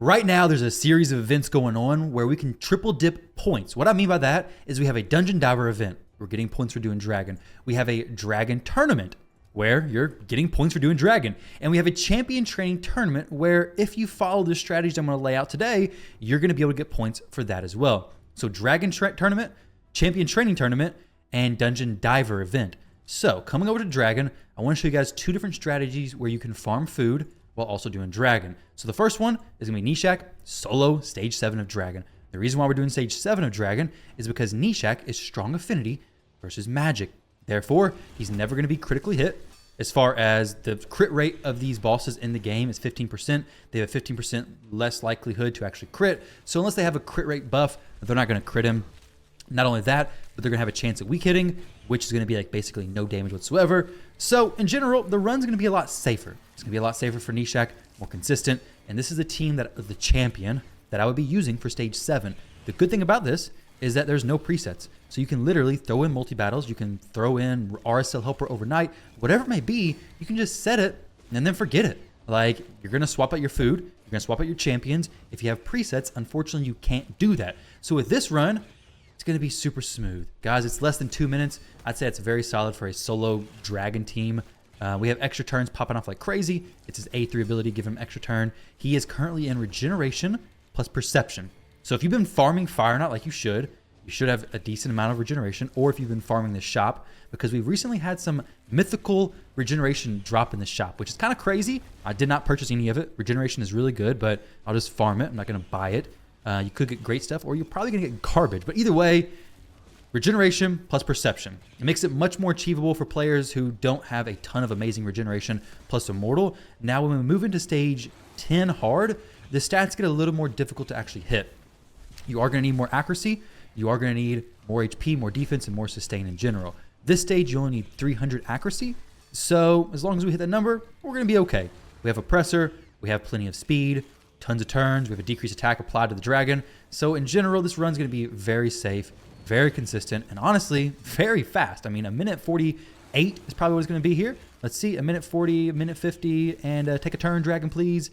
Right now, there's a series of events going on where we can triple dip points. What I mean by that is we have a Dungeon Diver event. We're getting points for doing Dragon. We have a Dragon Tournament where you're getting points for doing Dragon. And we have a Champion Training Tournament where if you follow the strategies I'm going to lay out today, you're going to be able to get points for that as well. So Dragon Tournament, Champion Training Tournament, and Dungeon Diver event. So coming over to Dragon, I want to show you guys two different strategies where you can farm food while also doing Dragon. So the first one is going to be Gnishak solo stage 7 of Dragon. The reason why we're doing stage 7 of Dragon is because Gnishak is strong affinity versus magic. Therefore, he's never going to be critically hit. As far as the crit rate of these bosses in the game is 15%, they have a 15% less likelihood to actually crit. So unless they have a crit rate buff, they're not going to crit him. Not only that, but they're going to have a chance at weak hitting, which is going to be like basically no damage whatsoever. So in general, the run's going to be a lot safer. It's going to be a lot safer for Gnishak, more consistent. And this is the team the champion that I would be using for stage 7. The good thing about this is that there's no presets. So you can literally throw in multi-battles. You can throw in RSL Helper overnight. Whatever it may be, you can just set it and then forget it. Like, you're going to swap out your food. You're going to swap out your champions. If you have presets, unfortunately, you can't do that. So with this run, it's going to be super smooth. Guys, it's less than 2 minutes. I'd say it's very solid for a solo Dragon team. We have extra turns popping off like crazy. It's his A3 ability, give him extra turn. He is currently in Regeneration plus Perception. So if you've been farming Fire Knot like you should have a decent amount of regeneration, or if you've been farming the shop, because we've recently had some mythical regeneration drop in the shop, which is kind of crazy. I did not purchase any of it. Regeneration is really good, but I'll just farm it. I'm not going to buy it. You could get great stuff, or you're probably going to get garbage. But either way, regeneration plus perception. It makes it much more achievable for players who don't have a ton of amazing regeneration plus immortal. Now, when we move into stage 10 hard, the stats get a little more difficult to actually hit. You are going to need more accuracy. You are going to need more HP, more defense, and more sustain in general. This stage, you only need 300 accuracy. So as long as we hit that number, we're going to be okay. We have Oppressor. We have plenty of speed, tons of turns. We have a decreased attack applied to the dragon. So in general, this run's going to be very safe, very consistent, and honestly, very fast. I mean, a minute 48 is probably what it's going to be here. Let's see, a minute 40, a minute 50, and take a turn, dragon, please.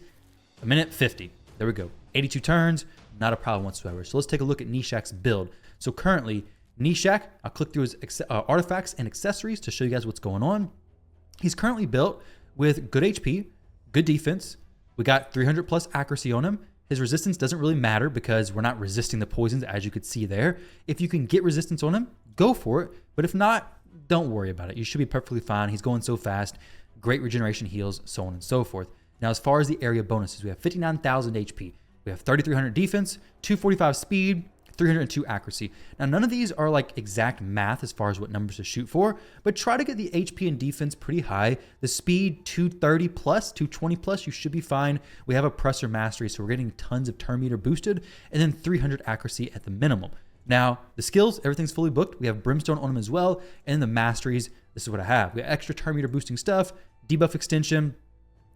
A minute 50. There we go. 82 turns. Not a problem whatsoever. So let's take a look at Gnishak's build. So currently, Gnishak, I'll click through his artifacts and accessories to show you guys what's going on. He's currently built with good HP, good defense. We got 300 plus accuracy on him. His resistance doesn't really matter because we're not resisting the poisons, as you could see there. If you can get resistance on him, go for it. But if not, don't worry about it. You should be perfectly fine. He's going so fast. Great regeneration heals, so on and so forth. now, as far as the area bonuses, we have 59,000 HP. We have 3,300 defense, 245 speed, 302 accuracy. Now, none of these are like exact math as far as what numbers to shoot for, but try to get the HP and defense pretty high. The speed, 230 plus, 220 plus, you should be fine. We have Oppressor Mastery, so we're getting tons of turn meter boosted, and then 300 accuracy at the minimum. Now, the skills, everything's fully booked. We have Brimstone on them as well, and the masteries, this is what I have. We have extra turn meter boosting stuff, debuff extension,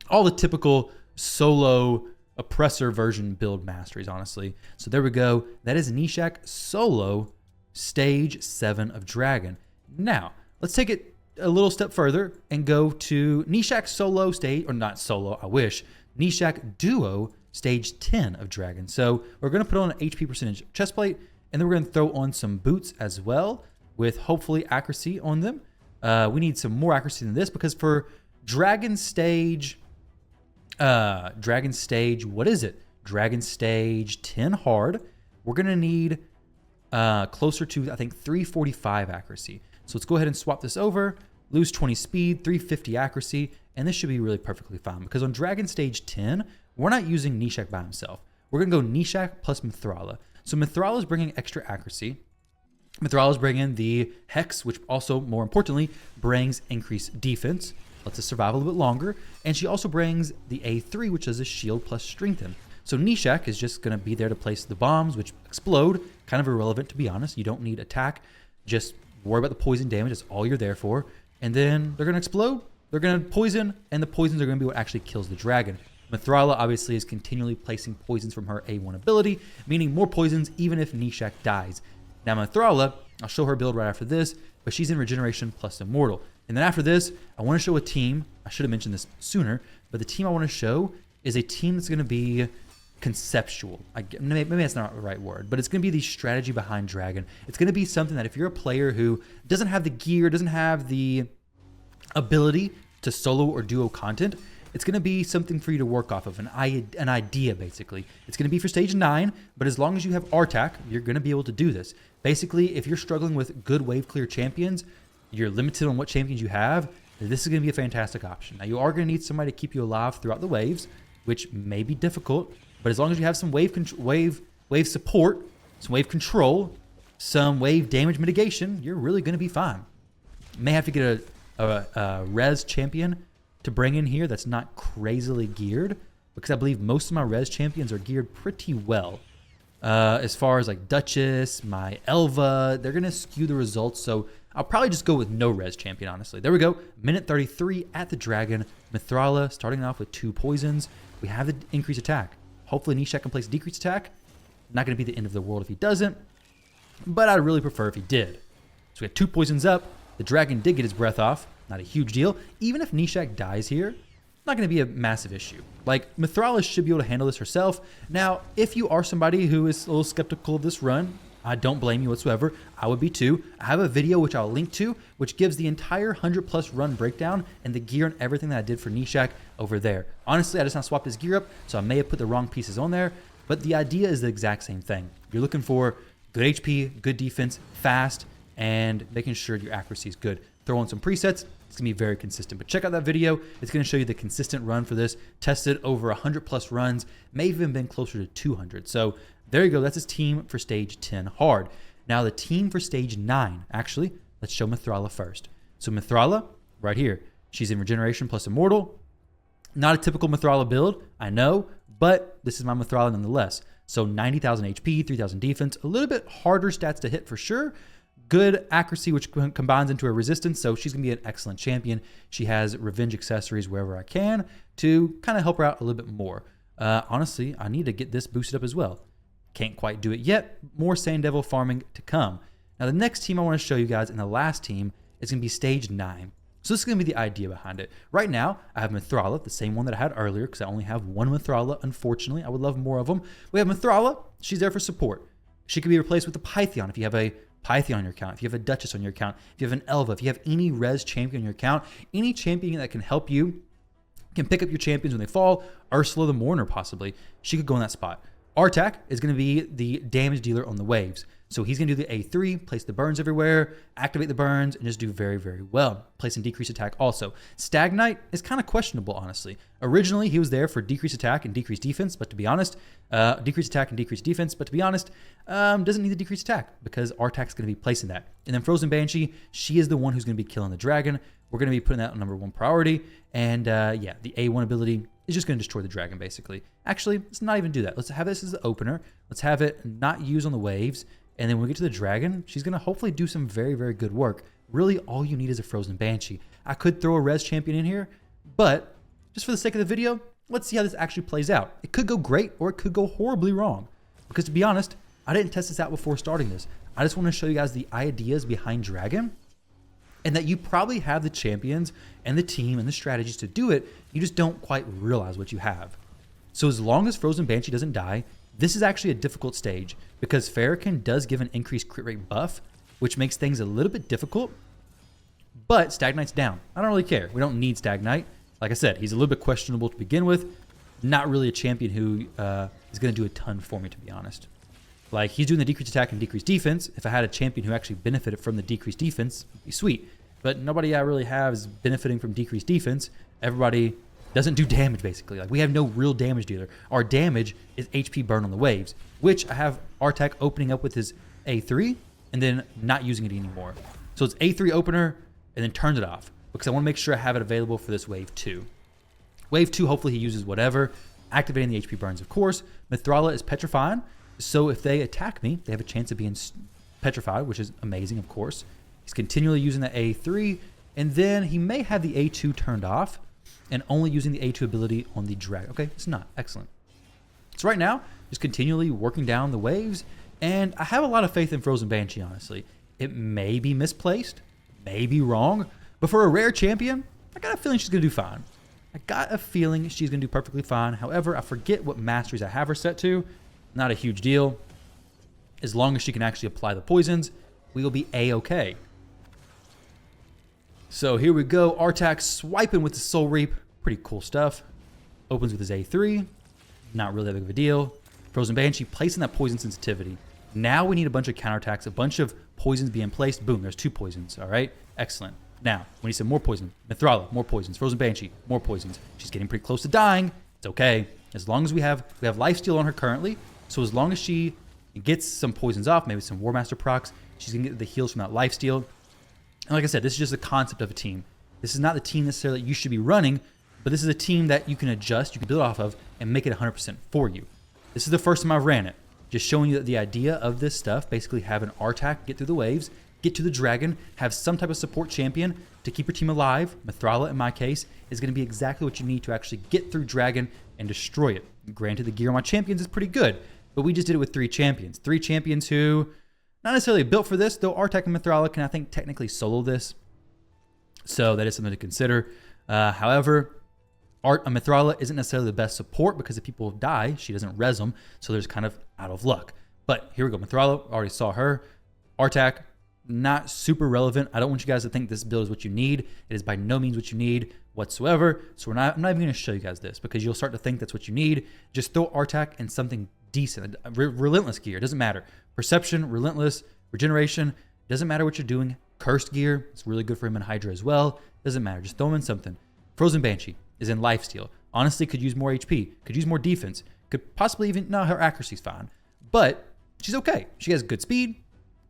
all the typical solo Oppressor version build masteries, honestly. So there we go. That is Gnishak solo stage 7 of Dragon. Now, let's take it a little step further and go to Gnishak solo stage, or not solo, I wish, Gnishak duo stage 10 of Dragon. So we're going to put on an HP percentage chestplate, and then we're going to throw on some boots as well with hopefully accuracy on them. We need some more accuracy than this because for Dragon stage, what is it? Dragon stage 10 hard. We're going to need closer to, I think, 345 accuracy. So let's go ahead and swap this over. Lose 20 speed, 350 accuracy, and this should be really perfectly fine because on Dragon stage 10, we're not using Gnishak by himself. We're going to go Gnishak plus Mithrala. So Mithrala is bringing extra accuracy. Mithrala is bringing the Hex, which also, more importantly, brings increased defense. Lets us survive a little bit longer. And she also brings the A3, which is a shield plus strengthen. So Gnishak is just going to be there to place the bombs, which explode. Kind of irrelevant, to be honest. You don't need attack. Just worry about the poison damage. That's all you're there for. And then they're going to explode. They're going to poison. And the poisons are going to be what actually kills the dragon. Mithrala obviously is continually placing poisons from her A1 ability, meaning more poisons even if Gnishak dies. Now Mithrala, I'll show her build right after this, but she's in regeneration plus immortal. And then after this, I want to show a team. I should have mentioned this sooner, but the team I want to show is a team that's going to be conceptual. Maybe that's not the right word, but it's going to be the strategy behind Dragon. It's going to be something that if you're a player who doesn't have the gear, doesn't have the ability to solo or duo content, it's going to be something for you to work off of, an idea, basically. It's going to be for stage 9, but as long as you have RTAC, you're going to be able to do this. Basically, if you're struggling with good wave clear champions, you're limited on what champions you have, this is going to be a fantastic option. Now, you are going to need somebody to keep you alive throughout the waves, which may be difficult, but as long as you have some wave support, some wave control, some wave damage mitigation, you're really going to be fine. May have to get a res champion to bring in here that's not crazily geared, because I believe most of my res champions are geared pretty well. As far as like Duchess, my Elva, they're going to skew the results, so I'll probably just go with no res champion, honestly. There we go. Minute 33 at the Dragon. Mithrala starting off with 2 poisons. We have the increased attack. Hopefully Gnishak can place decreased attack. Not going to be the end of the world if he doesn't, but I'd really prefer if he did. So we have 2 poisons up. The Dragon did get his breath off. Not a huge deal. Even if Gnishak dies here, not going to be a massive issue. Like, Mithrala should be able to handle this herself. Now, if you are somebody who is a little skeptical of this run, I don't blame you whatsoever. I would be too. I have a video which I'll link to, which gives the entire 100+ run breakdown and the gear and everything that I did for Gnishak over there. Honestly, I just not swapped his gear up, so I may have put the wrong pieces on there, but the idea is the exact same thing. You're looking for good HP, good defense, fast, and making sure your accuracy is good. Throw in some presets. It's going to be very consistent. But check out that video. It's going to show you the consistent run for this. Tested over 100+ runs. May have even been closer to 200. So there you go. That's his team for stage 10 hard. Now the team for stage 9. Actually, let's show Mithrala first. So Mithrala, right here. She's in Regeneration plus Immortal. Not a typical Mithrala build, I know, but this is my Mithrala nonetheless. So 90,000 HP, 3,000 defense. A little bit harder stats to hit for sure. Good accuracy, which combines into a resistance, so she's going to be an excellent champion. She has revenge accessories wherever I can to kind of help her out a little bit more. Honestly, I need to get this boosted up as well. Can't quite do it yet. More Sand Devil farming to come. Now, the next team I want to show you guys, and the last team, is going to be stage 9. So this is going to be the idea behind it. Right now, I have Mithrala, the same one that I had earlier, because I only have one Mithrala, unfortunately. I would love more of them. We have Mithrala. She's there for support. She can be replaced with a Pythion if you have a Pythion on your account, if you have a Duchess on your account, if you have an Elva, if you have any res champion on your account, any champion that can help you, can pick up your champions when they fall. Ursula the Mourner, possibly. She could go in that spot. Artak is going to be the damage dealer on the waves. So he's going to do the A3, place the burns everywhere, activate the burns, and just do very, very well. Placing decreased attack also. Stagnite is kind of questionable, honestly. Originally, he was there for decreased attack and decreased defense, but to be honest, decreased attack and decreased defense, but to be honest, doesn't need the decreased attack because Artak's going to be placing that. And then Frozen Banshee, she is the one who's going to be killing the dragon. We're going to be putting that on #1 priority. And yeah, the A1 ability is just going to destroy the dragon, basically. Actually, let's not even do that. Let's have this as the opener. Let's have it not use on the waves. And then when we get to the dragon, she's going to hopefully do some very, very good work. Really, all you need is a Frozen Banshee. I could throw a res champion in here, but just for the sake of the video, let's see how this actually plays out. It could go great, or it could go horribly wrong. Because to be honest, I didn't test this out before starting this. I just want to show you guys the ideas behind Dragon, and that you probably have the champions and the team and the strategies to do it. You just don't quite realize what you have. So as long as Frozen Banshee doesn't die, this is actually a difficult stage because Farrakhan does give an increased crit rate buff, which makes things a little bit difficult, but Stagnite's down. I don't really care. We don't need Stagnite. Like I said, he's a little bit questionable to begin with. Not really a champion who is going to do a ton for me, to be honest. Like, he's doing the decreased attack and decreased defense. If I had a champion who actually benefited from the decreased defense, it'd be sweet. But nobody I really have is benefiting from decreased defense. Everybody doesn't do damage, basically. Like, we have no real damage dealer. Our damage is HP burn on the waves, which I have Artak opening up with his A3 and then not using it anymore. So it's A3 opener and then turns it off because I want to make sure I have it available for this wave 2. Wave 2, hopefully he uses whatever. Activating the HP burns, of course. Mithrala is petrifying, so if they attack me, they have a chance of being petrified, which is amazing, of course. He's continually using the A3, and then he may have the A2 turned off and only using the A2 ability on the dragon. Okay, it's not. Excellent. So right now, just continually working down the waves, and I have a lot of faith in Frozen Banshee, honestly. It may be misplaced, may be wrong, but for a rare champion, I got a feeling she's going to do fine. I got a feeling she's going to do perfectly fine. However, I forget what masteries I have her set to. Not a huge deal. As long as she can actually apply the poisons, we will be A-okay. So here we go. Artak swiping with the Soul Reap. Pretty cool stuff. Opens with his A3. Not really that big of a deal. Frozen Banshee placing that poison sensitivity. Now we need a bunch of counterattacks, a bunch of poisons being placed. Boom, there's 2 poisons. All right, excellent. Now, we need some more poison. Mithrala, more poisons. Frozen Banshee, more poisons. She's getting pretty close to dying. It's okay. As long as we have lifesteal on her currently. So as long as she gets some poisons off, maybe some War Master procs, she's going to get the heals from that lifesteal. And like I said, this is just the concept of a team. This is not the team necessarily that you should be running, but this is a team that you can adjust, you can build off of, and make it 100% for you. This is the first time I've ran it. Just showing you that the idea of this stuff, basically have an Artak get through the waves, get to the dragon, have some type of support champion to keep your team alive. Mithrala, in my case, is going to be exactly what you need to actually get through dragon and destroy it. Granted, the gear on my champions is pretty good, but we just did it with 3 champions. 3 champions who, not necessarily built for this, though Artak and Mithrala can, I think, technically solo this. So that is something to consider. However, Mithrala isn't necessarily the best support because if people die, she doesn't res them, so there's kind of out of luck. But here we go. Mithrala, already saw her. Artak, not super relevant. I don't want you guys to think this build is what you need. It is by no means what you need whatsoever. So I'm not even going to show you guys this because you'll start to think that's what you need. Just throw Artak and something decent. Relentless gear, doesn't matter. Perception, relentless, regeneration, doesn't matter what you're doing. Cursed gear, it's really good for him in Hydra as well. Doesn't matter. Just throw him in something. Frozen Banshee is in lifesteal. Honestly, could use more HP, could use more defense, could possibly even, no, her accuracy's fine. But she's okay. She has good speed.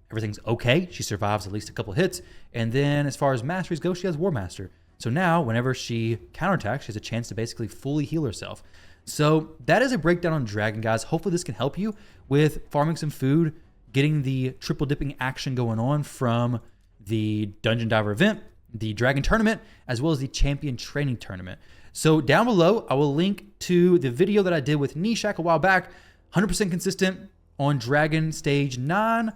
Everything's okay. She survives at least a couple hits. And then as far as masteries go, she has War Master. So now whenever she counterattacks, she has a chance to basically fully heal herself. So that is a breakdown on Dragon, guys. Hopefully this can help you with farming some food, getting the triple dipping action going on from the Dungeon Diver event, the Dragon Tournament, as well as the Champion Training Tournament. So down below, I will link to the video that I did with Gnishak a while back, 100% consistent on Dragon Stage 10,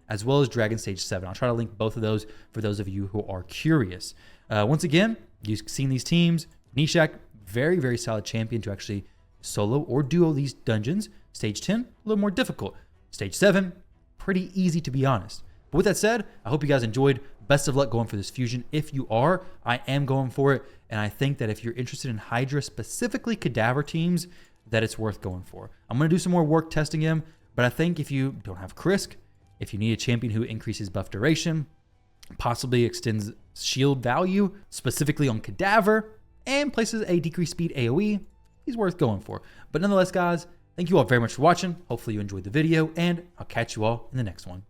as well as Dragon Stage 7. I'll try to link both of those for those of you who are curious. Once again, you've seen these teams. Gnishak, very, very solid champion to actually solo or duo these dungeons. Stage 10, a little more difficult. Stage 7, pretty easy to be honest. But with that said, I hope you guys enjoyed. Best of luck going for this fusion. If you are, I am going for it. And I think that if you're interested in Hydra, specifically cadaver teams, that it's worth going for. I'm going to do some more work testing him, but I think if you don't have Krisk, if you need a champion who increases buff duration, possibly extends shield value, specifically on cadaver, and places a decreased speed AoE, he's worth going for. But nonetheless, guys, thank you all very much for watching. Hopefully you enjoyed the video, and I'll catch you all in the next one.